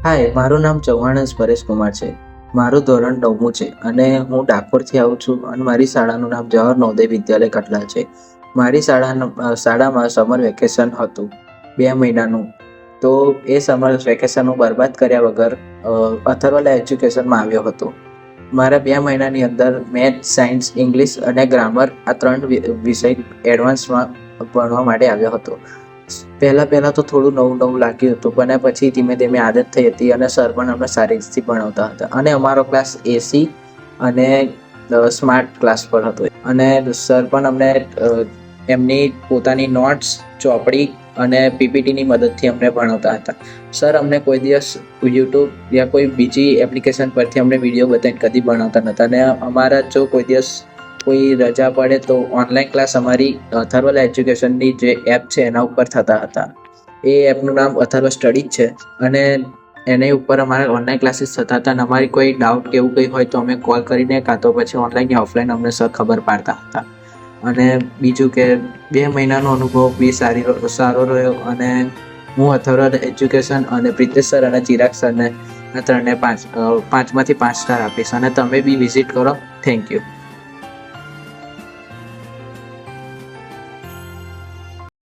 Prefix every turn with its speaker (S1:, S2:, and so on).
S1: હાય, મારું નામ ચૌહાણ પરેશ કુમાર છે. મારું ધોરણ 9મું છે અને હું ડાકોરથી આવું છું અને મારી શાળાનું નામ જવાહર નવોદય વિદ્યાલય કટલા છે. મારી શાળામાં સમર વેકેશન હતું 2 મહિનાનું. તો એ સમર વેકેશન હું બરબાદ કર્યા વગર અથર્વલા એજ્યુકેશનમાં આવ્યો હતો. મારા 2 મહિનાની અંદર મેથ્સ, સાયન્સ, ઇંગ્લિશ અને ગ્રામર આ 3 વિષય એડવાન્સમાં ભણવા માટે આવ્યો હતો. પહેલાં તો થોડું નવું નવું લાગ્યું હતું, પણ પછી ધીમે ધીમે આદત થઈ હતી અને સર પણ અમને સારી રીતથી ભણાવતા હતા અને અમારો ક્લાસ એસી અને સ્માર્ટ ક્લાસ પર હતો અને સર પણ અમને એમની પોતાની નોટ્સ, ચોપડી અને પીપીટીની મદદથી અમને ભણાવતા હતા. સર અમને કોઈ દિવસ યુટ્યુબ યા કોઈ બીજી એપ્લિકેશન પરથી અમને વિડીયો બતાવીને કદી ભણાવતા નહોતા અને અમારા જો કોઈ દિવસ કોઈ રજા પડે તો ઓનલાઈન ક્લાસ અમારી અથર્વલા એજ્યુકેશનની જે એપ છે એના ઉપર થતા હતા. એ એપનું નામ અથર્વ સ્ટડી જ છે અને એની ઉપર અમારા ઓનલાઈન ક્લાસીસ થતા હતા અને અમારી કોઈ ડાઉટ કે એવું કંઈ હોય તો અમે કોલ કરીને કાં તો પછી ઓનલાઈન યા ઓફલાઈન અમને સર ખબર પાડતા હતા. અને બીજું કે 2 મહિનાનો અનુભવ બી સારો રહ્યો અને હું અથર્વ એજ્યુકેશન અને પ્રિતેશ સર અને ચિરાગ સરને આ ત્રણને 5માંથી 5 સ્ટાર આપીશ અને તમે બી વિઝિટ કરો. Thank you.